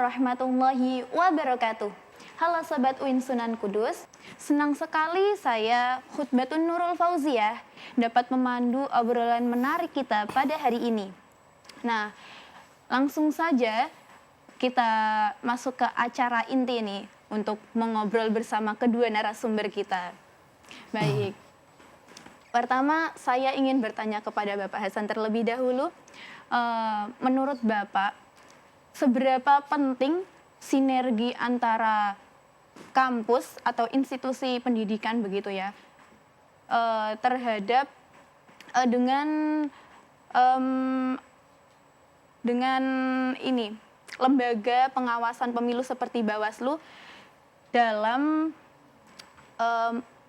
warahmatullahi wabarakatuh. Halo Sobat UIN Sunan Kudus, senang sekali saya Khutbatun Nurul Fauziah dapat memandu obrolan menarik kita pada hari ini. Nah, langsung saja kita masuk ke acara inti nih untuk mengobrol bersama kedua narasumber kita. Baik, pertama saya ingin bertanya kepada Bapak Hasan terlebih dahulu. Menurut Bapak, seberapa penting sinergi antara kampus atau institusi pendidikan begitu ya terhadap dengan ini lembaga pengawasan pemilu seperti Bawaslu dalam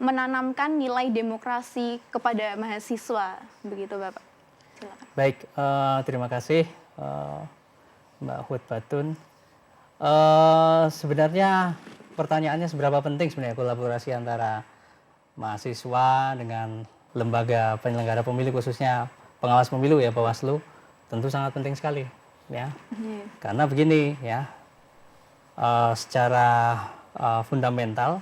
menanamkan nilai demokrasi kepada mahasiswa begitu Bapak. Silakan. Baik, terima kasih Mbak Khutbatun. Sebenarnya pertanyaannya seberapa penting sebenarnya kolaborasi antara mahasiswa dengan lembaga penyelenggara pemilu khususnya pengawas pemilu ya Bawaslu, tentu sangat penting sekali ya. Karena begini ya, secara fundamental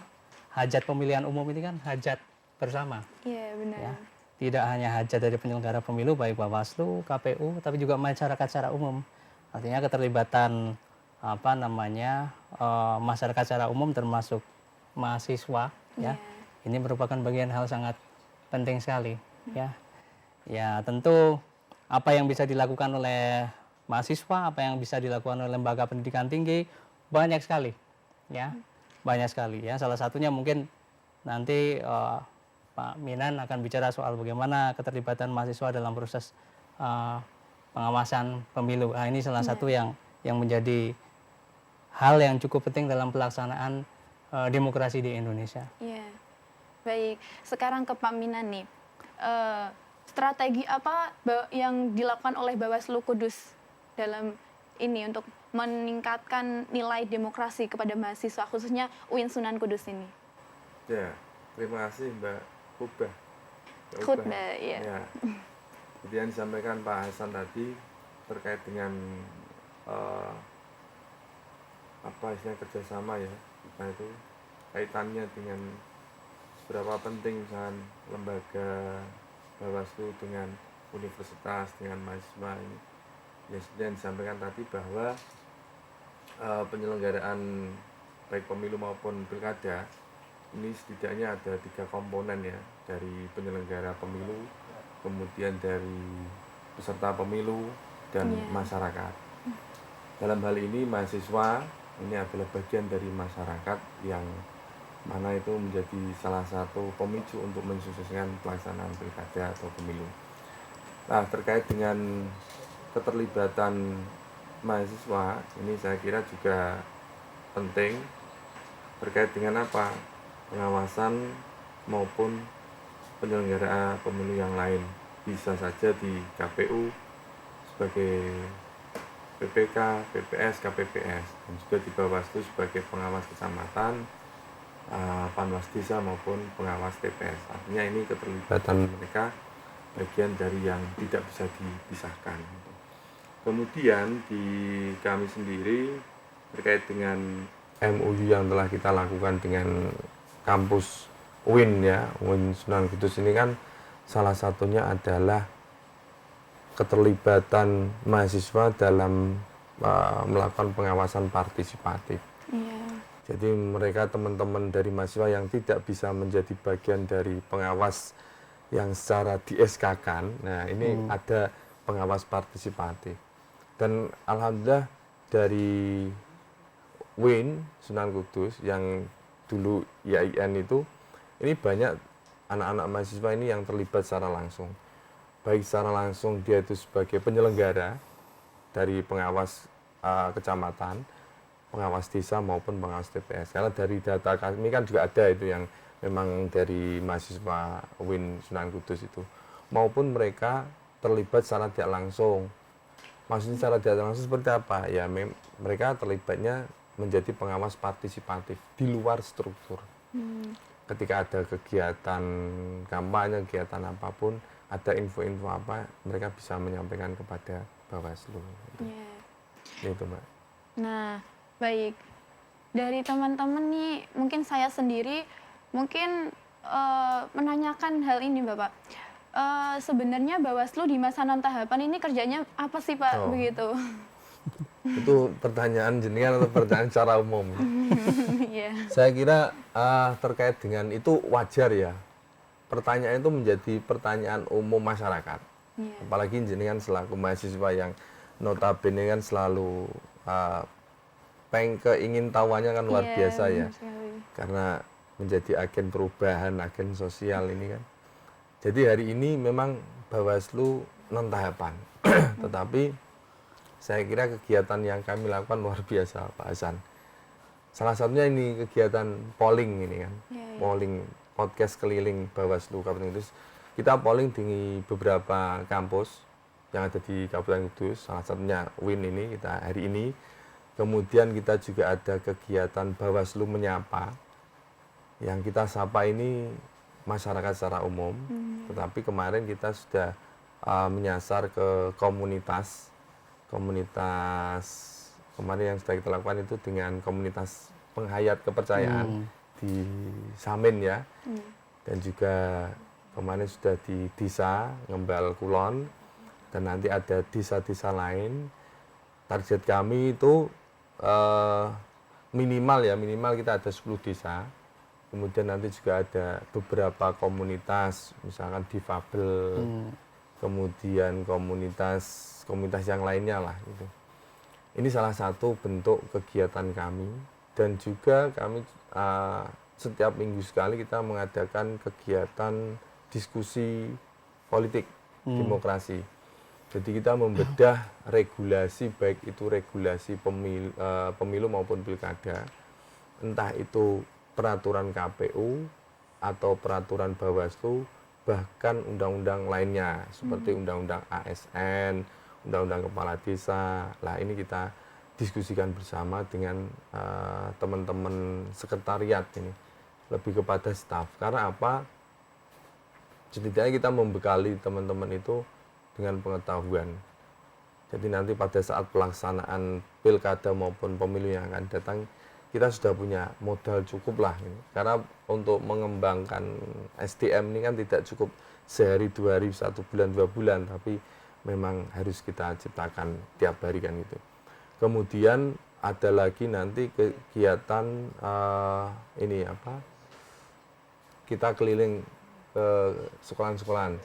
hajat pemilihan umum ini kan hajat bersama. Iya benar. Ya. Tidak hanya hajat dari penyelenggara pemilu baik Bawaslu, KPU, tapi juga masyarakat secara umum. Artinya keterlibatan masyarakat secara umum termasuk mahasiswa ya. Ini merupakan bagian hal sangat penting sekali ya. Ya, tentu apa yang bisa dilakukan oleh mahasiswa, apa yang bisa dilakukan oleh lembaga pendidikan tinggi banyak sekali ya. Banyak sekali ya. Salah satunya mungkin nanti Pak Minan akan bicara soal bagaimana keterlibatan mahasiswa dalam proses pengawasan pemilu. Nah, ini salah satu yang menjadi hal yang cukup penting dalam pelaksanaan demokrasi di Indonesia. Iya, baik. Sekarang ke Pak Minan nih, strategi apa yang dilakukan oleh Bawaslu Kudus dalam ini untuk meningkatkan nilai demokrasi kepada mahasiswa khususnya UIN Sunan Kudus ini? Ya, terima kasih Mbak Khutbah, ya. Jadi yang disampaikan Pak Hasan tadi terkait dengan istilahnya kerjasama ya, nah itu kaitannya dengan seberapa penting misalkan lembaga Bawaslu dengan universitas dengan mahasiswa ini. Ya, seperti yang disampaikan tadi bahwa penyelenggaraan baik pemilu maupun pilkada ini setidaknya ada 3 komponen ya, dari penyelenggara pemilu, kemudian dari peserta pemilu dan masyarakat. Dalam hal ini mahasiswa ini adalah bagian dari masyarakat yang mana itu menjadi salah satu pemicu untuk mensukseskan pelaksanaan pilkada atau pemilu. Nah, terkait dengan keterlibatan mahasiswa ini saya kira juga penting terkait dengan apa? Pengawasan maupun penyelenggara pemilu yang lain, bisa saja di KPU sebagai PPK, PPS, KPPS, dan juga di Bawaslu sebagai pengawas kecamatan, panwas desa maupun pengawas TPS. Artinya ini keterlibatan mereka bagian dari yang tidak bisa dipisahkan. Kemudian di kami sendiri terkait dengan MOU yang telah kita lakukan dengan kampus UIN ya, UIN Sunan Kudus ini kan salah satunya adalah keterlibatan mahasiswa dalam melakukan pengawasan partisipatif. Jadi mereka teman-teman dari mahasiswa yang tidak bisa menjadi bagian dari pengawas yang secara di-SK-kan, nah ini ada pengawas partisipatif. Dan alhamdulillah dari UIN Sunan Kudus yang dulu IAIN itu, ini banyak anak-anak mahasiswa ini yang terlibat secara langsung. Baik secara langsung dia itu sebagai penyelenggara dari pengawas kecamatan, pengawas desa maupun pengawas TPS. Karena dari data kami kan juga ada itu yang memang dari mahasiswa UIN Sunan Kudus itu. Maupun mereka terlibat secara tidak langsung. Maksudnya secara tidak langsung seperti apa? Ya mereka terlibatnya menjadi pengawas partisipatif di luar struktur. Ketika ada kegiatan kampanye, kegiatan apapun, ada info-info apa, mereka bisa menyampaikan kepada Bawaslu. Itu Mbak. Nah, Baik. Dari teman-teman nih, mungkin saya sendiri mungkin menanyakan hal ini, Bapak. Sebenarnya Bawaslu di masa non-tahapan ini kerjanya apa sih, Pak? Oh. Begitu. Itu pertanyaan jenengan atau pertanyaan secara umum? Iya. Saya kira terkait dengan itu wajar ya. Pertanyaan itu menjadi pertanyaan umum masyarakat. Iya. Apalagi jenengan selaku mahasiswa yang notabene kan selalu keingin tahuannya kan luar Iya, biasa ya. benar sekali. Karena menjadi agen perubahan, agen sosial ini kan. Jadi hari ini memang Bawaslu non tahapan. Tetapi saya kira kegiatan yang kami lakukan luar biasa, Pak Hasan. Salah satunya ini kegiatan polling ini kan. Iya, iya. Polling podcast keliling Bawaslu Kabupaten Kudus. Kita polling di beberapa kampus yang ada di Kabupaten Kudus. Salah satunya WIN ini kita hari ini. Kemudian kita juga ada kegiatan Bawaslu menyapa. Yang kita sapa ini masyarakat secara umum. Tetapi kemarin kita sudah menyasar ke komunitas kemarin yang sudah kita lakukan itu dengan komunitas penghayat kepercayaan di Samin ya. Dan juga kemarin sudah di desa Ngembal Kulon dan nanti ada desa-desa lain. Target kami itu minimal kita ada 10 desa. Kemudian nanti juga ada beberapa komunitas, misalkan difabel, kemudian komunitas yang lainnya lah gitu. Ini salah satu bentuk kegiatan kami dan juga kami setiap minggu sekali kita mengadakan kegiatan diskusi politik demokrasi. Jadi kita membedah regulasi baik itu regulasi pemilu maupun pilkada, entah itu peraturan KPU atau peraturan Bawaslu, bahkan undang-undang lainnya seperti undang-undang ASN, undang-undang kepala desa. Lah ini kita diskusikan bersama dengan teman-teman sekretariat ini, lebih kepada staf. Karena apa? Setidaknya kita membekali teman-teman itu dengan pengetahuan. Jadi nanti pada saat pelaksanaan pilkada maupun pemilu yang akan datang, kita sudah punya modal cukup lah ini. Karena untuk mengembangkan SDM ini kan tidak cukup sehari, 2 hari, 1 bulan, 2 bulan, tapi memang harus kita ciptakan tiap hari kan gitu. Kemudian ada lagi nanti kegiatan kita keliling ke sekolahan-sekolahan,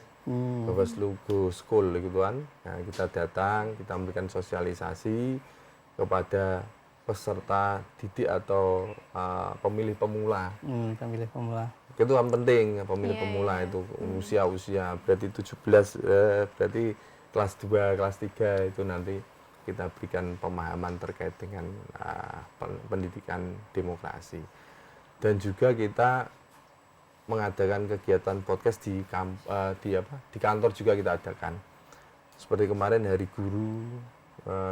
Bawaslu Go School gitu kan. Nah, kita datang, kita memberikan sosialisasi kepada peserta didik atau pemilih pemula. Pemilih pemula. Itu kan penting, pemilih pemula itu usia berarti 17, berarti kelas 2, kelas 3 itu nanti kita berikan pemahaman terkait dengan pendidikan demokrasi. Dan juga kita mengadakan kegiatan podcast di kantor juga kita adakan. Seperti kemarin Hari Guru,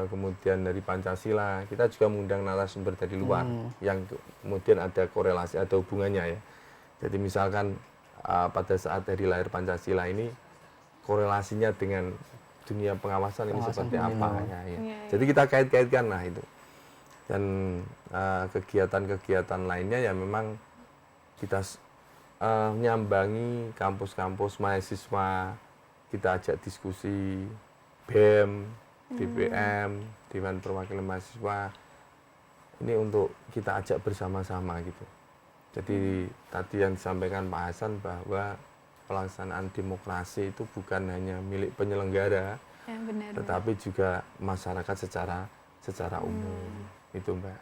kemudian dari Pancasila, kita juga mengundang narasumber dari luar yang kemudian ada korelasi, ada hubungannya ya. Jadi misalkan pada saat hari lahir Pancasila ini korelasinya dengan dunia pengawasan ini seperti apa ya. Jadi kita kait-kaitkan lah itu. Dan kegiatan-kegiatan lainnya ya memang kita menyambangi kampus-kampus mahasiswa, kita ajak diskusi BEM, DPM, Dewan Perwakilan Mahasiswa, ini untuk kita ajak bersama-sama gitu. Jadi tadi yang disampaikan Pak Hasan bahwa pelaksanaan demokrasi itu bukan hanya milik penyelenggara, Ya, benar, tetapi juga masyarakat secara umum, itu Mbak.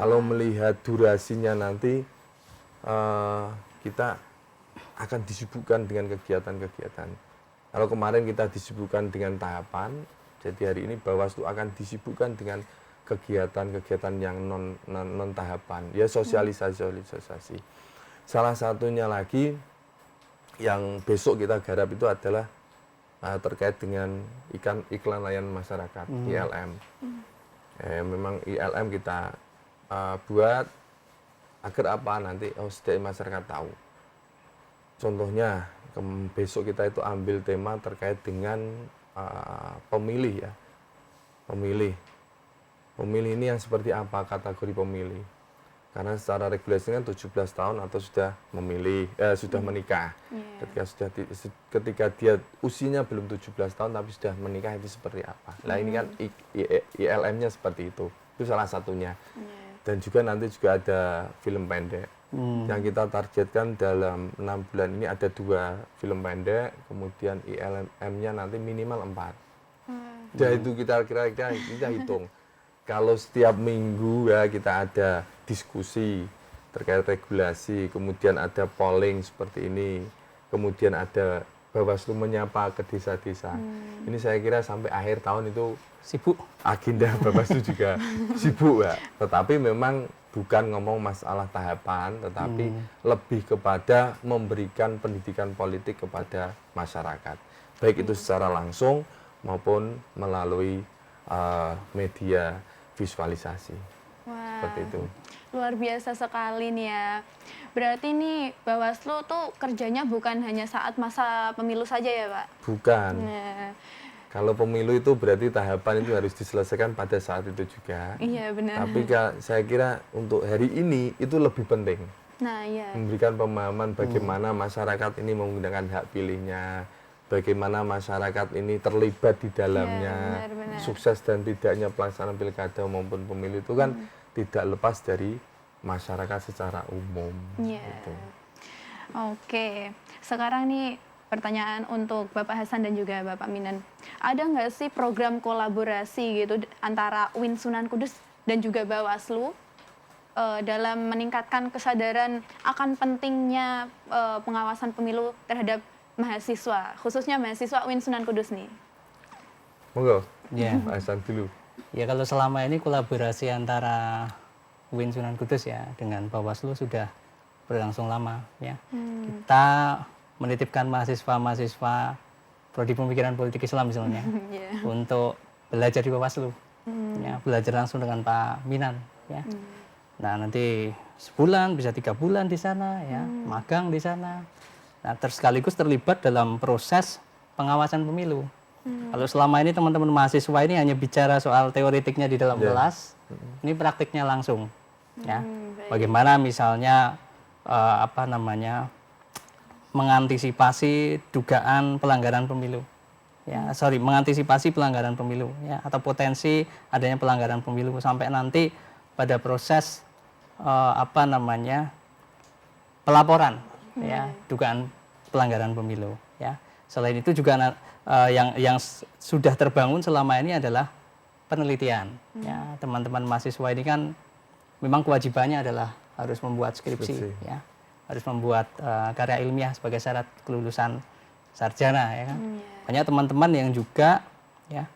Kalau melihat durasinya nanti kita akan disibukkan dengan kegiatan-kegiatan. Kalau kemarin kita disibukkan dengan tahapan, jadi hari ini Bawaslu akan disibukkan dengan kegiatan-kegiatan yang non tahapan, ya sosialisasi. Salah satunya lagi yang besok kita garap itu adalah terkait dengan iklan layanan masyarakat, ILM. Memang ILM kita buat agar apa nanti setidaknya masyarakat tahu. Contohnya besok kita itu ambil tema terkait dengan pemilih ya, pemilih pemilih ini yang seperti apa kategori pemilih. Karena secara regulasi kan 17 tahun atau sudah sudah menikah. Ketika dia usianya belum 17 tahun tapi sudah menikah itu seperti apa. Nah ini kan ILM-nya seperti itu. Itu salah satunya. Dan juga nanti juga ada film pendek. Yang kita targetkan dalam 6 bulan ini ada 2 film pendek, kemudian ILM-nya nanti minimal 4. Jadi itu kita hitung. Kalau setiap minggu ya kita ada diskusi terkait regulasi, kemudian ada polling seperti ini, kemudian ada Bawaslu menyapa ke desa-desa. Ini saya kira sampai akhir tahun itu Sibuk. agenda Bawaslu juga sibuk ya. Tetapi memang bukan ngomong masalah tahapan, tetapi lebih kepada memberikan pendidikan politik kepada masyarakat. Baik itu secara langsung maupun melalui media visualisasi. Wah, Seperti itu. luar biasa sekali nih ya. Berarti nih Bawaslu tuh kerjanya bukan hanya saat masa pemilu saja ya Pak? Bukan. Nah, Kalau pemilu itu berarti tahapan itu harus diselesaikan pada saat itu juga. iya benar. Tapi saya kira untuk hari ini itu lebih penting. Nah iya. Memberikan pemahaman bagaimana masyarakat ini menggunakan hak pilihnya, bagaimana masyarakat ini terlibat di dalamnya, benar-benar. sukses dan tidaknya pelaksanaan pilkada maupun pemilu itu kan tidak lepas dari masyarakat secara umum. Iya. Gitu. Oke, sekarang nih pertanyaan untuk Bapak Hasan dan juga Bapak Minan. Ada nggak sih program kolaborasi gitu antara UIN Sunan Kudus dan juga Bawaslu dalam meningkatkan kesadaran akan pentingnya pengawasan pemilu terhadap mahasiswa, khususnya mahasiswa UIN Sunan Kudus nih? Monggo, Ya. Pak Hasan dulu. Ya kalau selama ini kolaborasi antara UIN Sunan Kudus ya dengan Bawaslu sudah berlangsung lama ya. Kita menitipkan mahasiswa-mahasiswa prodi pemikiran politik Islam misalnya Iya. untuk belajar di Bawaslu. Ya, belajar langsung dengan Pak Minan ya. Nah, nanti sebulan bisa 3 bulan di sana ya, magang di sana. Nah, sekaligus terlibat dalam proses pengawasan pemilu. Kalau selama ini teman-teman mahasiswa ini hanya bicara soal teoretiknya di dalam kelas, ini praktiknya langsung. Ya, bagaimana misalnya mengantisipasi dugaan pelanggaran pemilu. Ya, mengantisipasi pelanggaran pemilu ya, atau potensi adanya pelanggaran pemilu sampai nanti pada proses pelaporan ya, dugaan pelanggaran pemilu ya. Selain itu juga yang sudah terbangun selama ini adalah penelitian. Ya, teman-teman mahasiswa ini kan memang kewajibannya adalah harus membuat skripsi. Ya, harus membuat karya ilmiah sebagai syarat kelulusan sarjana. Ya kan? Banyak teman-teman yang juga ya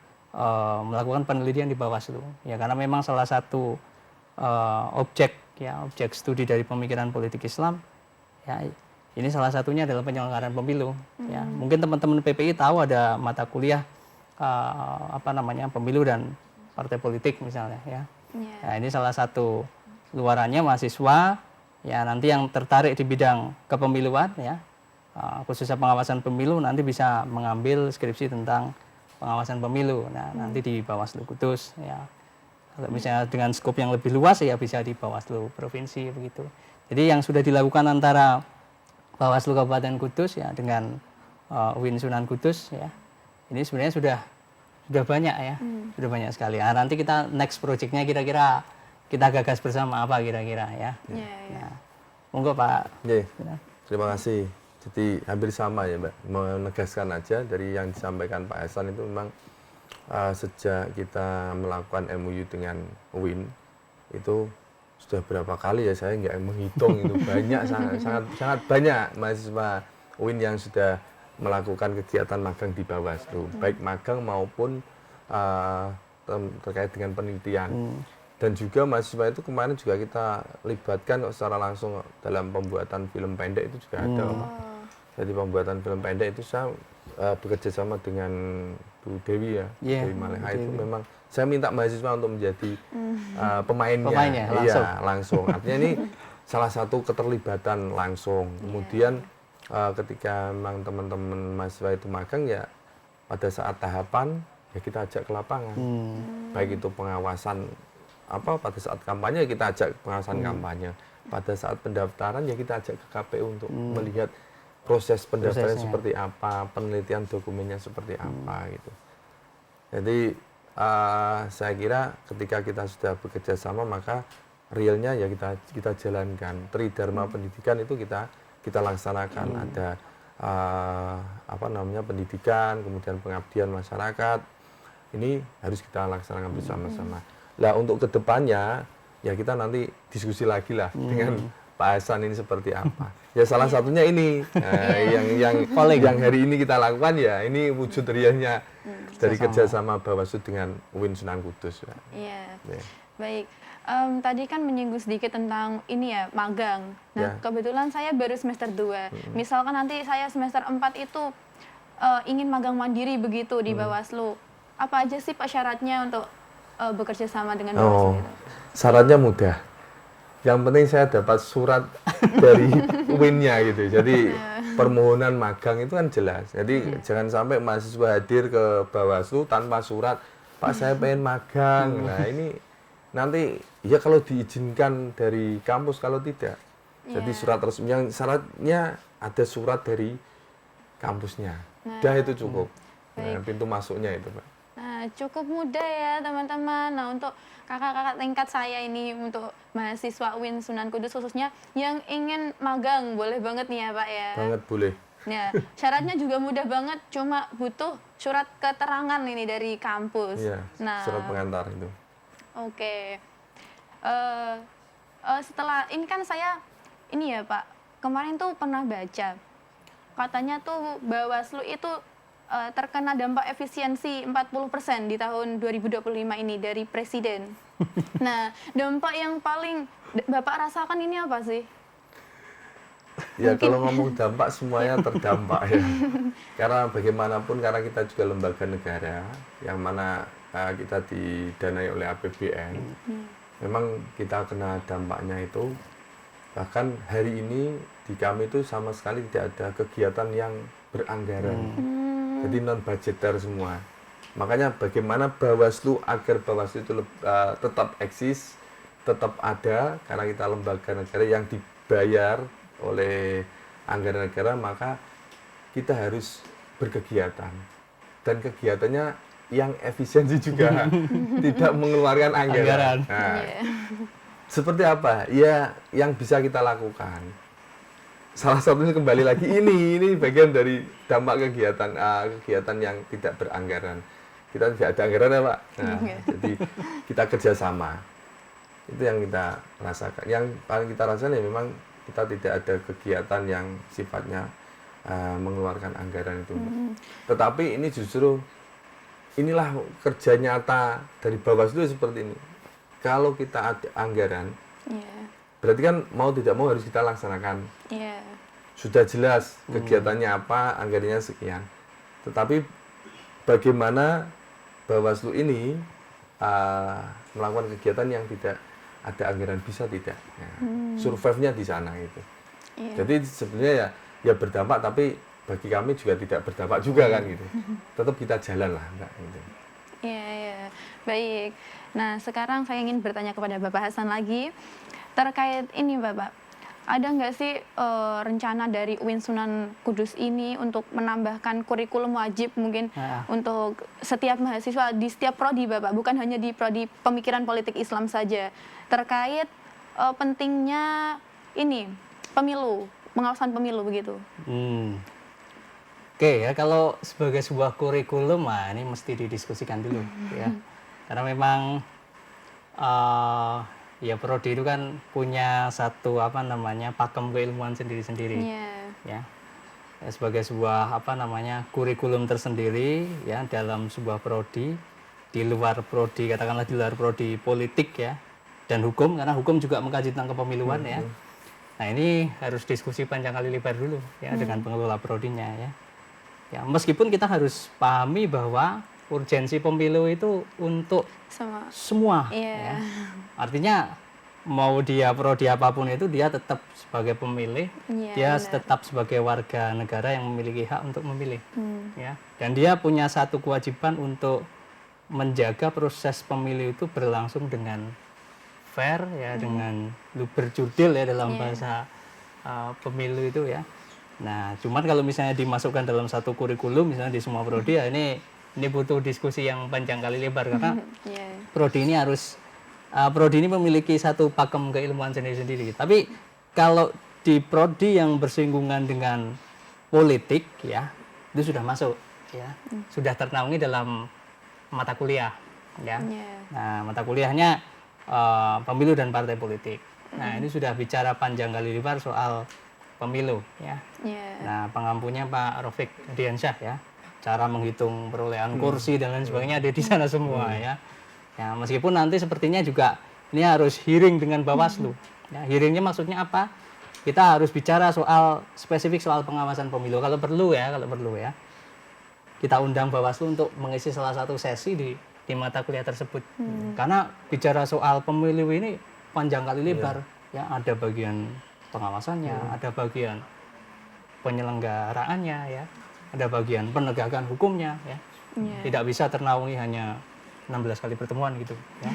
melakukan penelitian di Bawaslu. Ya, karena memang salah satu objek studi dari pemikiran politik Islam. Ya, ini salah satunya adalah penyelenggaraan pemilu. Ya, mungkin teman-teman PPI tahu ada mata kuliah pemilu dan partai politik misalnya. Ya. Nah, ini salah satu luarannya mahasiswa ya nanti yang tertarik di bidang kepemiluan ya, khususnya pengawasan pemilu nanti bisa mengambil skripsi tentang pengawasan pemilu. Nah, nanti di Bawaslu Kudus ya. Kalau misalnya dengan skop yang lebih luas ya bisa di Bawaslu provinsi begitu. Jadi yang sudah dilakukan antara Bawaslu Kabupaten Kudus ya dengan UIN Sunan Kudus ya. Ini sebenarnya sudah banyak ya. Sudah banyak sekali. Nah, nanti kita next project-nya kira-kira kita gagas bersama apa kira-kira ya. Nah, monggo Pak. Oke. Terima kasih. Jadi hampir sama ya Mbak. Menegaskan aja dari yang disampaikan Pak Hasan itu memang sejak kita melakukan MOU dengan UIN itu sudah berapa kali ya, saya nggak menghitung itu banyak, sangat banyak mahasiswa UIN yang sudah melakukan kegiatan magang di Bawaslu, baik magang maupun terkait dengan penelitian. Dan juga mahasiswa itu kemarin juga kita libatkan secara langsung dalam pembuatan film pendek itu juga ada. Jadi pembuatan film pendek itu saya bekerja sama dengan Bu Dewi ya, Dewi Maleha itu memang saya minta mahasiswa untuk menjadi pemainnya langsung. Iya, langsung. Artinya ini salah satu keterlibatan langsung. Kemudian ketika memang teman-teman mahasiswa itu magang ya pada saat tahapan ya kita ajak ke lapangan. Baik itu pengawasan pada saat kampanye kita ajak pengawasan kampanye. Pada saat pendaftaran ya kita ajak ke KPU untuk melihat proses pendaftaran Prosesnya. seperti apa, penelitian dokumennya seperti apa gitu. Jadi saya kira ketika kita sudah bekerja sama maka realnya ya kita jalankan. Tridharma pendidikan itu kita laksanakan. Ada pendidikan, kemudian pengabdian masyarakat. Ini harus kita laksanakan bersama-sama. Lah untuk kedepannya ya kita nanti diskusi lagi lah dengan Pak Hasan ini seperti apa. Ya salah satunya ini yang hari ini kita lakukan ya ini wujud realnya dari kerjasama Bawaslu dengan UIN Sunan Kudus. Iya. Ya. Baik. Tadi kan menyinggung sedikit tentang ini ya, magang. Nah, kebetulan saya baru semester 2. Misalkan nanti saya semester 4 itu ingin magang mandiri begitu di Bawaslu. Apa aja sih Pak syaratnya untuk bekerja sama dengan Bawaslu itu? Syaratnya mudah. Yang penting saya dapat surat dari UIN-nya gitu. Jadi permohonan magang itu kan jelas. Jadi jangan sampai mahasiswa hadir ke Bawaslu tanpa surat, Pak saya pengen magang. Nah ini nanti ya kalau diizinkan dari kampus, kalau tidak. Jadi surat resmi yang syaratnya ada surat dari kampusnya. Dah itu cukup. Nah, pintu masuknya itu, Pak. Nah, cukup mudah ya teman-teman. Nah, untuk kakak-kakak tingkat saya ini, untuk mahasiswa UIN Sunan Kudus khususnya yang ingin magang, boleh banget nih ya Pak ya. Banget boleh. Ya, syaratnya juga mudah banget, cuma butuh surat keterangan ini dari kampus. Iya, Nah, surat pengantar itu. Oke. Setelah ini kan saya ini ya Pak, kemarin tuh pernah baca katanya tuh Bawaslu itu terkena dampak efisiensi 40% di tahun 2025 ini dari Presiden. Nah, dampak yang paling Bapak rasakan ini apa sih? Ya kalau ngomong dampak semuanya terdampak ya. Karena bagaimanapun karena kita juga lembaga negara yang mana kita didanai oleh APBN. Memang kita kena dampaknya itu. Bahkan hari ini di kami itu sama sekali tidak ada kegiatan yang beranggaran. Jadi non budgeter semua. Makanya bagaimana Bawaslu agar Bawaslu itu tetap eksis, tetap ada karena kita lembaga negara yang dibayar oleh anggaran negara, maka kita harus berkegiatan. Dan kegiatannya yang efisiensi juga, tidak mengeluarkan anggaran. Nah, seperti apa? Ya, yang bisa kita lakukan. Salah satunya kembali lagi ini bagian dari dampak kegiatan yang tidak beranggaran. Kita tidak ada anggaran ya Pak. Nah, jadi kita kerjasama. Itu yang kita rasakan. Yang paling kita rasakan ya memang kita tidak ada kegiatan yang sifatnya mengeluarkan anggaran itu. Tetapi ini justru inilah kerja nyata dari Bawaslu seperti ini. Kalau kita ada anggaran, berarti kan mau tidak mau harus kita laksanakan. Sudah jelas kegiatannya apa, anggarannya sekian. Tetapi bagaimana Bawaslu ini melakukan kegiatan yang tidak ada anggaran, bisa tidak? Nah, survive-nya di sana itu. Jadi sebenarnya ya berdampak, tapi bagi kami juga tidak berdampak juga kan gitu. Tetap kita jalan lah, Mbak. Gitu. Iya. Baik. Nah, sekarang saya ingin bertanya kepada Bapak Hasan lagi terkait ini, Bapak. Ada nggak sih rencana dari UIN Sunan Kudus ini untuk menambahkan kurikulum wajib mungkin untuk setiap mahasiswa di setiap prodi, Bapak, bukan hanya di prodi pemikiran politik Islam saja, terkait pentingnya ini pemilu, pengawasan pemilu begitu? Oke ya, kalau sebagai sebuah kurikulum, ini mesti didiskusikan dulu ya. Karena memang ya prodi itu kan punya satu pakem keilmuan sendiri-sendiri. Ya. Sebagai sebuah kurikulum tersendiri ya dalam sebuah prodi, di luar prodi, katakanlah di luar prodi politik ya, dan hukum, karena hukum juga mengkaji tentang kepemiluan ya. Nah, ini harus diskusi panjang kali lebar dulu ya dengan pengelola prodinya ya. Ya, meskipun kita harus pahami bahwa urgensi pemilu itu untuk semua. Ya. Artinya mau dia prodi apapun itu, dia tetap sebagai pemilih, dia tetap sebagai warga negara yang memiliki hak untuk memilih. Ya. Dan dia punya satu kewajiban untuk menjaga proses pemilu itu berlangsung dengan fair ya, dengan berjurdil ya dalam bahasa pemilu itu ya. Nah, cuman kalau misalnya dimasukkan dalam satu kurikulum misalnya di semua prodi ya ini butuh diskusi yang panjang kali lebar karena prodi ini memiliki satu pakem keilmuan sendiri-sendiri. Tapi kalau di prodi yang bersinggungan dengan politik ya, itu sudah masuk ya. Sudah ternaungi dalam mata kuliah ya. Nah, mata kuliahnya pemilu dan partai politik. Nah, ini sudah bicara panjang kali lebar soal pemilu ya. Nah, pengampunya Pak Rafiq Diansyah ya. Cara menghitung perolehan kursi dan lain sebagainya ada di sana semua ya. Ya, meskipun nanti sepertinya juga ini harus hearing dengan Bawaslu. Ya, hearingnya maksudnya apa? Kita harus bicara soal spesifik soal pengawasan pemilu kalau perlu ya. Kita undang Bawaslu untuk mengisi salah satu sesi di mata kuliah tersebut. Karena bicara soal pemilu ini panjang kali lebar ya, ada bagian pengawasannya, ada bagian penyelenggaraannya ya, ada bagian penegakan hukumnya ya. Tidak bisa ternaungi hanya 16 kali pertemuan gitu ya.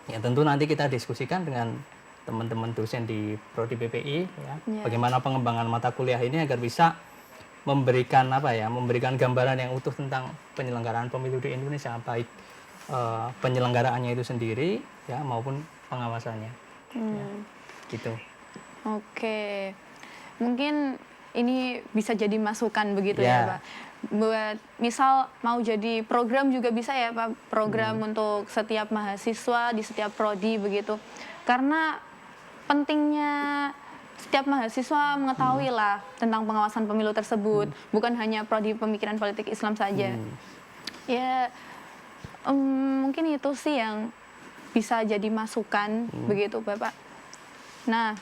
Ya tentu nanti kita diskusikan dengan teman-teman dosen di prodi PPI ya, bagaimana pengembangan mata kuliah ini agar bisa memberikan memberikan gambaran yang utuh tentang penyelenggaraan pemilu di Indonesia, baik penyelenggaraannya itu sendiri ya maupun pengawasannya. Ya, gitu. Oke, mungkin ini bisa jadi masukan begitu ya Pak. Buat misal mau jadi program juga bisa ya Pak, program untuk setiap mahasiswa di setiap prodi begitu. Karena pentingnya setiap mahasiswa mengetahui lah tentang pengawasan pemilu tersebut, bukan hanya prodi pemikiran politik Islam saja. Ya, mungkin itu sih yang bisa jadi masukan begitu Bapak. Nah,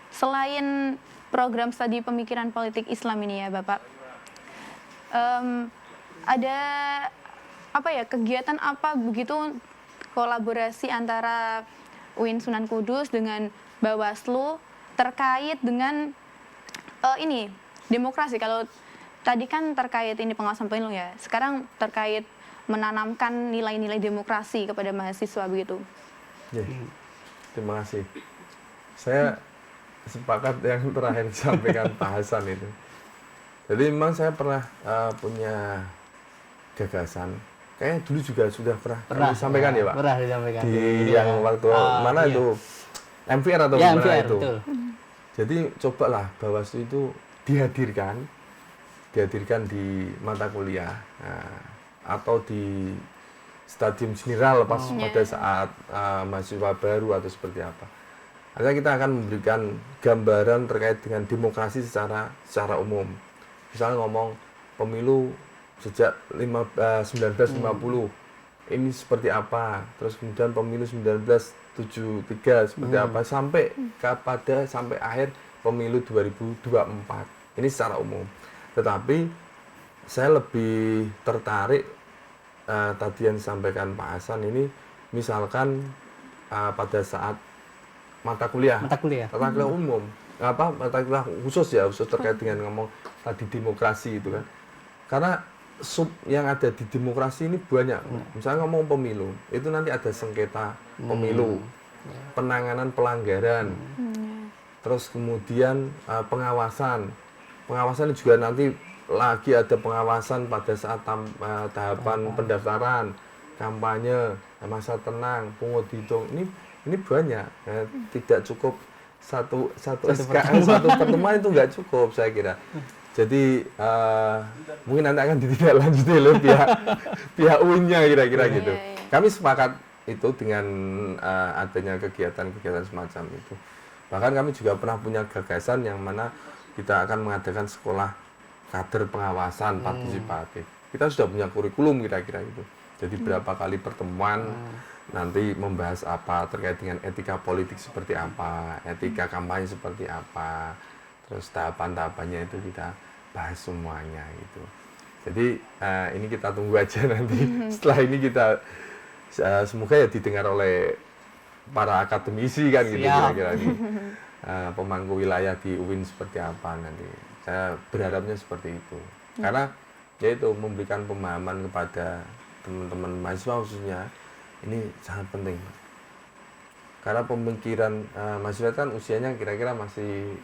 selain program studi pemikiran politik Islam ini ya Bapak, ada kegiatan apa begitu kolaborasi antara UIN Sunan Kudus dengan Bawaslu terkait dengan demokrasi? Kalau tadi kan terkait ini pengawasan pemilu ya, sekarang terkait menanamkan nilai-nilai demokrasi kepada mahasiswa begitu. Terima kasih. Saya sepakat yang terakhir disampaikan Pak Hasan itu. Jadi memang saya pernah punya gagasan. Kayaknya dulu juga sudah pernah disampaikan ya Pak? Pernah disampaikan. Di yang waktu mana itu? MVR atau ya, gimana MVR, itu? Betul. Jadi cobalah Bawaslu itu dihadirkan di mata kuliah atau di stadium general pada saat mahasiswa baru atau seperti apa. Artinya kita akan memberikan gambaran terkait dengan demokrasi secara umum. Misalnya ngomong pemilu sejak 1950 ini seperti apa, terus kemudian pemilu 1973 seperti apa sampai akhir pemilu 2024. Ini secara umum. Tetapi saya lebih tertarik tadi yang disampaikan Pak Hasan ini, misalkan pada saat mata kuliah umum, mata kuliah khusus terkait dengan ngomong tadi demokrasi itu kan, karena sub yang ada di demokrasi ini banyak. Misalnya ngomong pemilu, itu nanti ada sengketa pemilu, penanganan pelanggaran, terus kemudian pengawasan juga nanti lagi ada pengawasan pada saat tahapan pendaftaran, kampanye, masa tenang, pungut hitung. Ini banyak, tidak cukup satu SKM, satu pertemuan itu nggak cukup saya kira. Jadi mungkin nanti akan ditindaklanjuti oleh pihak UIN-nya kira-kira gitu. Kami sepakat itu dengan adanya kegiatan-kegiatan semacam itu. Bahkan kami juga pernah punya gagasan yang mana kita akan mengadakan sekolah kader pengawasan partisipatif. Kita sudah punya kurikulum kira-kira gitu. Jadi berapa kali pertemuan, nanti membahas apa terkait dengan etika politik seperti apa, etika kampanye seperti apa, terus tahapan-tahapannya itu kita bahas semuanya gitu. Jadi ini kita tunggu aja nanti. Setelah ini kita semoga ya didengar oleh para akademisi kan gitu kira-kira ini. Pemangku wilayah di UIN seperti apa nanti. Saya berharapnya seperti itu. Karena yaitu memberikan pemahaman kepada teman-teman mahasiswa khususnya ini sangat penting, Pak. Karena pemikiran mahasiswa kan usianya kira-kira masih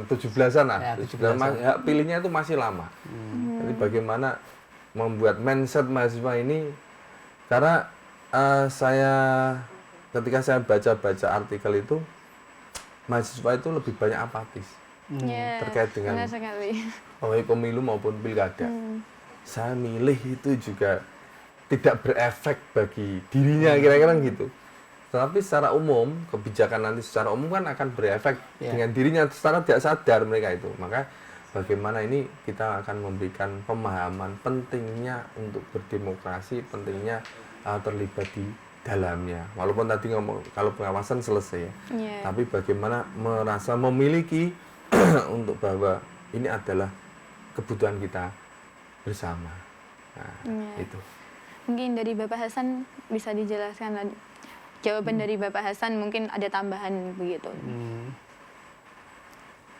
17-an lah, Ya, 17-an, ya, pilihnya itu masih lama. Jadi bagaimana membuat mindset mahasiswa ini, karena ketika saya baca-baca artikel itu, mahasiswa itu lebih banyak apatis Ya, terkait dengan benar sekali. baik pemilu maupun pilkada. Saya milih itu juga tidak berefek bagi dirinya, kira-kira gitu. Tetapi secara umum, kebijakan nanti secara umum kan akan berefek dengan dirinya secara tidak sadar mereka itu. Maka bagaimana ini kita akan memberikan pemahaman pentingnya untuk berdemokrasi, pentingnya terlibat di dalamnya. Walaupun tadi ngomong kalau pengawasan selesai ya. Iya. Tapi bagaimana merasa memiliki untuk bahwa ini adalah kebutuhan kita bersama. Nah, itu. Mungkin dari Bapak Hasan bisa dijelaskan lagi. Jawaban dari Bapak Hasan mungkin ada tambahan begitu.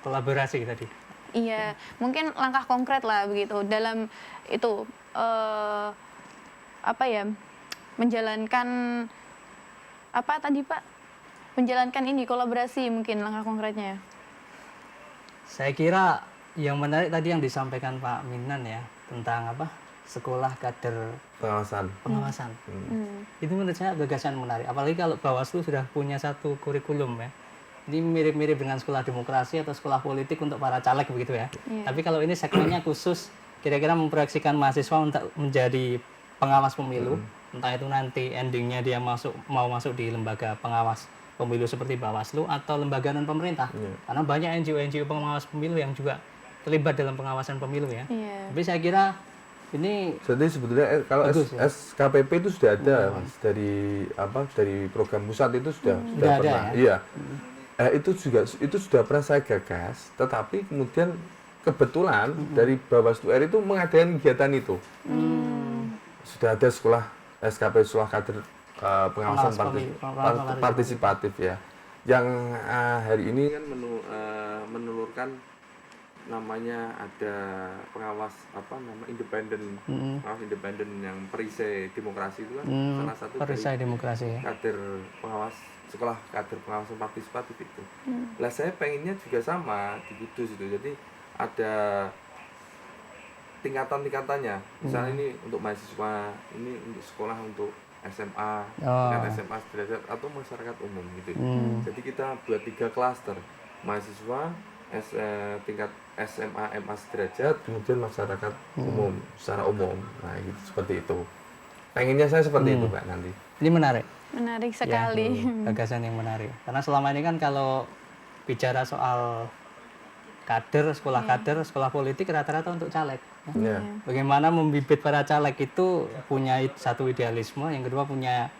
Kolaborasi tadi. Iya, mungkin langkah konkret lah begitu dalam itu apa ya? Menjalankan apa tadi Pak? Menjalankan ini kolaborasi mungkin langkah konkretnya. Saya kira yang menarik tadi yang disampaikan Pak Minan ya, tentang apa? Sekolah kader Pengawasan. pengawasan. Itu menurut saya gagasan menarik. Apalagi kalau Bawaslu sudah punya satu kurikulum ya. Ini mirip-mirip dengan sekolah demokrasi atau sekolah politik untuk para caleg begitu ya. Tapi kalau ini segmennya khusus, kira-kira memproyeksikan mahasiswa untuk menjadi pengawas pemilu. Entah itu nanti endingnya dia mau masuk di lembaga pengawas pemilu seperti Bawaslu atau lembaga non pemerintah. Karena banyak NGO-NGO pengawas pemilu yang juga terlibat dalam pengawasan pemilu ya. Iya. Tapi saya kira ini Jadi sebetulnya kalau bagus, ya. SKPP itu sudah ada, Mas. Dari program pusat itu sudah Sudah ada, pernah. ya? Iya. Itu sudah pernah saya gagas, tetapi kemudian kebetulan dari Bawaslu RI itu mengadakan kegiatan itu. Sudah ada sekolah SKP, sekolah kader pengawasan partisipatif ya. Yang hari ini kan menelurkan namanya ada pengawas independen, pengawas independen yang perisai demokrasi itu kan salah satu perisai dari demokrasi ya. kader pengawas sekolah kader pengawasan partisipatif itu. Lah saya pengennya juga sama di Kudus itu. Jadi ada tingkatan-tingkatannya. Misalnya ini untuk mahasiswa, ini untuk sekolah untuk SMA, tingkat SMA sederajat atau masyarakat umum gitu. Jadi kita buat 3 klaster, mahasiswa, tingkat SMA, MA sederajat, kemudian masyarakat umum, secara umum. Nah, gitu, seperti itu. Pengennya saya seperti itu, Pak, nanti. Ini menarik. Menarik sekali. Ya, gagasan yang menarik. Karena selama ini kan kalau bicara soal kader, sekolah politik rata-rata untuk caleg. Ya. Bagaimana membibit para caleg itu punya satu idealisme, yang kedua punya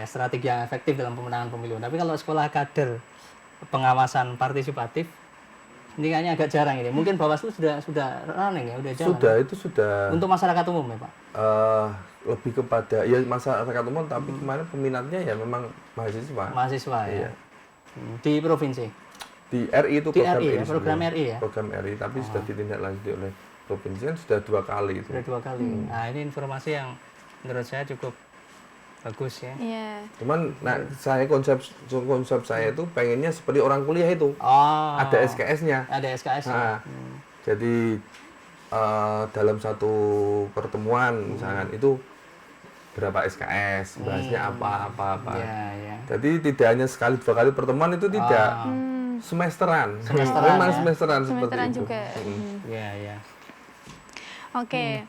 strategi yang efektif dalam pemenangan pemilu. Tapi kalau sekolah kader pengawasan partisipatif ini kayaknya agak jarang ini. Mungkin Bawaslu sudah running ya, udah jalan. Itu sudah. Untuk masyarakat umum ya, Pak. Lebih kepada ya masyarakat umum, tapi kemarin peminatnya ya memang mahasiswa. Mahasiswa ya. Iya. Di provinsi. Di RI itu Di program RI, RI, ya, program sebenarnya. RI ya. Program RI, tapi sudah ditindaklanjuti oleh provinsi kan sudah 2 kali itu. Sudah 2 kali. Nah, ini informasi yang menurut saya cukup bagus ya. Iya. Cuman saya konsep saya itu pengennya seperti orang kuliah itu. Oh. Ada SKS-nya. Ada SKS ya. Nah, jadi dalam satu pertemuan misalkan itu berapa SKS, bahasnya apa. Iya, iya. Jadi tidak hanya sekali 2 kali pertemuan itu tidak. Semesteran. Memang ya. semesteran seperti Semesteran itu. juga. Iya, iya. Oke.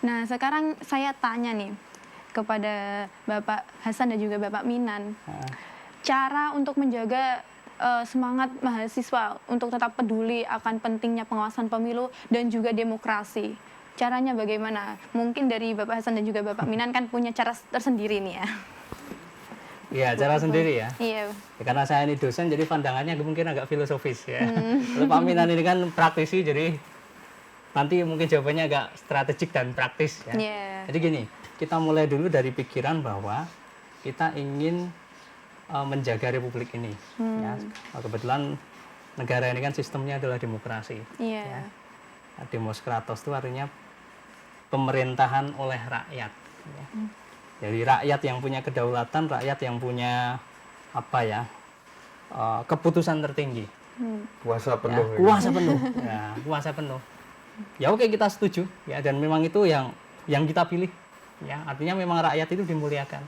Nah, sekarang saya tanya nih kepada Bapak Hasan dan juga Bapak Minan. Cara untuk menjaga semangat mahasiswa untuk tetap peduli akan pentingnya pengawasan pemilu dan juga demokrasi. Caranya bagaimana? Mungkin dari Bapak Hasan dan juga Bapak Minan kan punya cara tersendiri nih ya. Iya, cara sendiri ya. Iya. Ya, karena saya ini dosen, jadi pandangannya mungkin agak filosofis ya. Lalu Pak Minan ini kan praktisi, jadi nanti mungkin jawabannya agak strategik dan praktis ya. Yeah. Jadi gini, kita mulai dulu dari pikiran bahwa kita ingin menjaga republik ini. Ya. Kebetulan negara ini kan sistemnya adalah demokrasi. Iya. Ya. Demokratos itu artinya pemerintahan oleh rakyat. Ya. Jadi rakyat yang punya kedaulatan, rakyat yang punya apa ya, keputusan tertinggi. Kuasa Ya, penuh. kuasa penuh. Ya, kuasa penuh. Ya oke, kita setuju ya, dan memang itu yang kita pilih. Ya, artinya memang rakyat itu dimuliakan.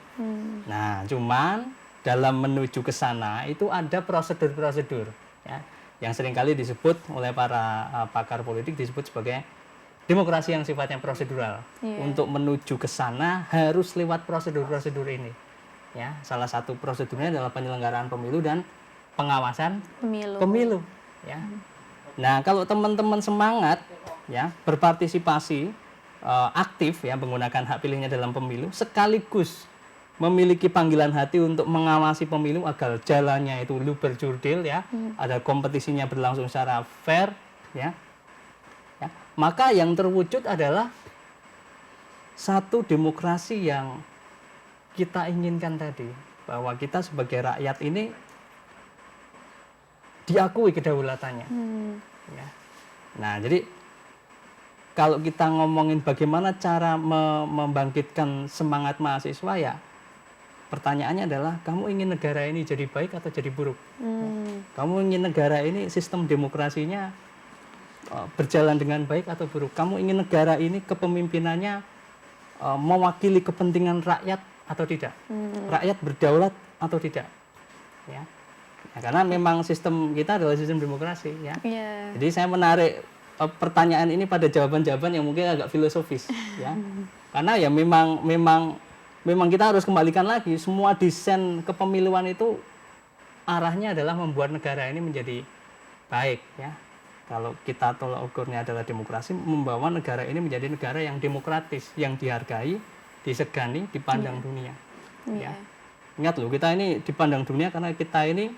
Nah, cuman dalam menuju ke sana itu ada prosedur-prosedur ya, yang seringkali disebut oleh para pakar politik disebut sebagai demokrasi yang sifatnya prosedural. Untuk menuju ke sana harus lewat prosedur-prosedur ini. Ya, salah satu prosedurnya adalah penyelenggaraan pemilu dan pengawasan pemilu. Ya. Nah, kalau teman-teman semangat ya berpartisipasi aktif ya menggunakan hak pilihnya dalam pemilu, sekaligus memiliki panggilan hati untuk mengawasi pemilu agar jalannya itu luber jurdil ya, ada kompetisinya berlangsung secara fair ya. Maka yang terwujud adalah satu demokrasi yang kita inginkan tadi, bahwa kita sebagai rakyat ini diakui kedaulatannya. Ya. Nah, jadi kalau kita ngomongin bagaimana cara membangkitkan semangat mahasiswa ya, pertanyaannya adalah kamu ingin negara ini jadi baik atau jadi buruk? Kamu ingin negara ini sistem demokrasinya berjalan dengan baik atau buruk? Kamu ingin negara ini kepemimpinannya mewakili kepentingan rakyat atau tidak? Rakyat berdaulat atau tidak? Ya. Nah, karena memang sistem kita adalah sistem demokrasi ya. Jadi saya menarik pertanyaan ini pada jawaban-jawaban yang mungkin agak filosofis ya. Karena ya memang kita harus kembalikan lagi, semua desain kepemiluan itu arahnya adalah membuat negara ini menjadi baik ya. Kalau kita tolak ukurnya adalah demokrasi, membawa negara ini menjadi negara yang demokratis, yang dihargai, disegani, dipandang dunia. Ya. Ingat loh, kita ini dipandang dunia karena kita ini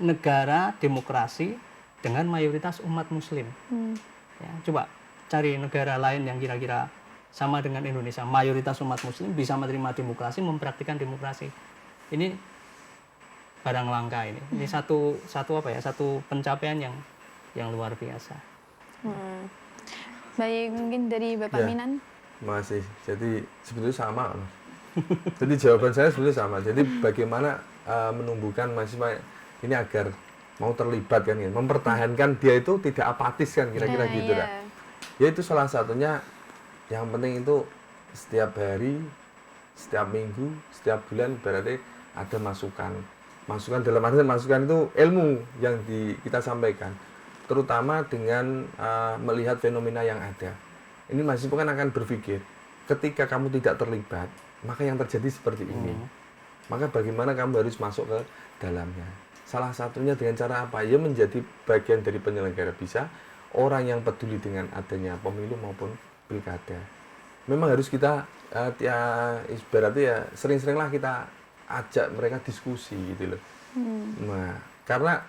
negara demokrasi dengan mayoritas umat muslim. Ya, coba cari negara lain yang kira-kira sama dengan Indonesia, mayoritas umat muslim bisa menerima demokrasi, mempraktikkan demokrasi. Ini barang langka ini. Ini satu pencapaian yang luar biasa. Baik, mungkin dari Bapak Minan. Masih. Jadi sebetulnya sama. Jadi jawaban saya sebetulnya sama. Jadi bagaimana menumbuhkan mahasiswa ini agar mau terlibat kan, mempertahankan dia itu tidak apatis kan, kira-kira gitu lah. Ya itu salah satunya, yang penting itu setiap hari, setiap minggu, setiap bulan berarti ada masukan. Masukan dalam arti masukan itu ilmu yang kita sampaikan. Terutama dengan melihat fenomena yang ada. Ini mahasiswa kan akan berpikir, ketika kamu tidak terlibat, maka yang terjadi seperti ini. Maka bagaimana kamu harus masuk ke dalamnya. Salah satunya dengan cara apa? Ya menjadi bagian dari penyelenggara, bisa orang yang peduli dengan adanya pemilu maupun pilkada. Memang harus kita ibaratnya ya sering-seringlah kita ajak mereka diskusi gitu loh. Nah, karena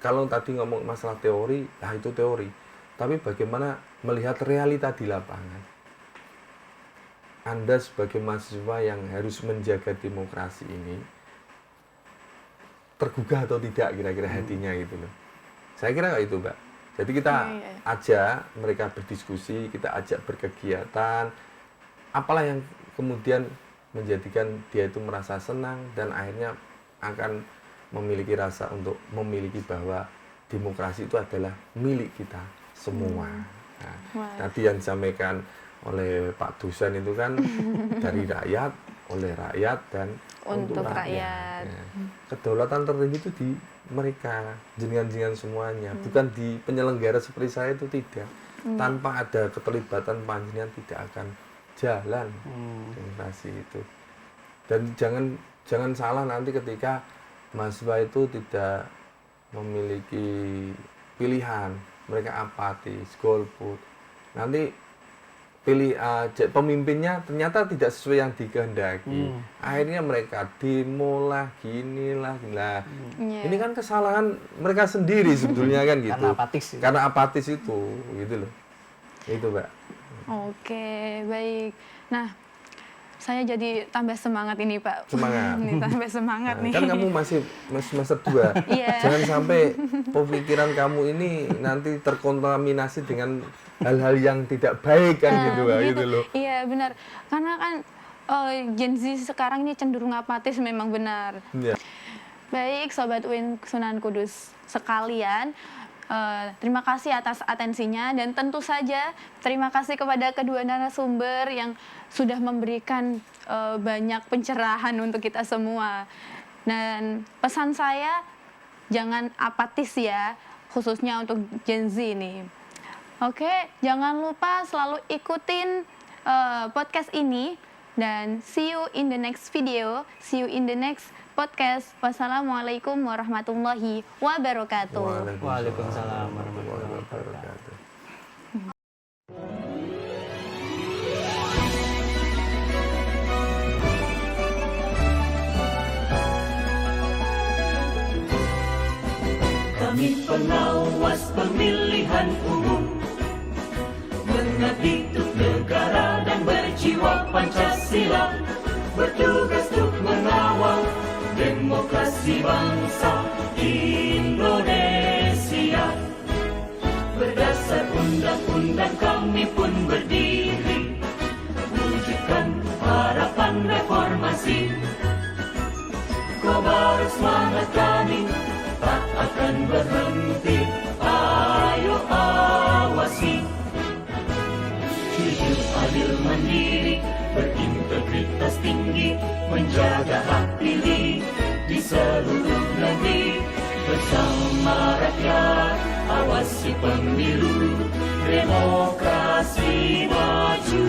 kalau tadi ngomong masalah teori, nah itu teori. Tapi bagaimana melihat realita di lapangan? Anda sebagai mahasiswa yang harus menjaga demokrasi ini, tergugah atau tidak kira-kira hatinya gitu loh. Saya kira kayak itu, Mbak. Jadi kita ajak mereka berdiskusi, kita ajak berkegiatan, apalah yang kemudian menjadikan dia itu merasa senang dan akhirnya akan memiliki rasa untuk memiliki bahwa demokrasi itu adalah milik kita semua. Nah, tadi yang disampaikan oleh Pak Dosen itu kan dari rakyat, oleh rakyat, dan untuk rakyat. Ya. Kedaulatan tertinggi itu di mereka, jenengan-jenengan semuanya, bukan di penyelenggara seperti saya itu tidak. Tanpa ada keterlibatan panjenengan tidak akan jalan demokrasi itu. Dan jangan salah nanti ketika mahasiswa itu tidak memiliki pilihan, mereka apatis, golput. Nanti pemimpinnya ternyata tidak sesuai yang dikehendaki. Akhirnya mereka demo lah, ginilah. Ini kan kesalahan mereka sendiri sebetulnya kan gitu. Karena apatis itu, gitu loh. Itu, Mbak. Oke, baik. Nah, saya jadi tambah semangat ini Pak. Semangat. Ini tambah semangat nih. Kan kamu masih semester 2. Iya. Jangan sampai pemikiran kamu ini nanti terkontaminasi dengan hal-hal yang tidak baik kan gitu, gitu loh. Iya benar. Karena kan Gen Z sekarang ini cenderung apatis, memang benar. Iya. Baik, Sobat UIN Sunan Kudus sekalian, terima kasih atas atensinya, dan tentu saja terima kasih kepada kedua narasumber yang sudah memberikan banyak pencerahan untuk kita semua. Dan pesan saya, jangan apatis ya, khususnya untuk Gen Z ini. Oke, jangan lupa selalu ikutin podcast ini, dan see you in the next video, see you in the next podcast. Wassalamualaikum warahmatullahi wabarakatuh. Waalaikumsalam warahmatullahi wabarakatuh. Kami pengawas pemilihan umum, mengabdi untuk negara dan berjiwa Pancasila, bertugas untuk mengawal demokrasi bangsa Indonesia. Berdasar undang-undang kami pun berdiri, wujudkan harapan reformasi. Kobar semangat kami tak akan berhenti, ayo awasi. Jujur, adil, mandiri, berintegritas tinggi, menjaga hak pilih di seluruh negeri. Bersama rakyat, awasi pemilu, demokrasi maju.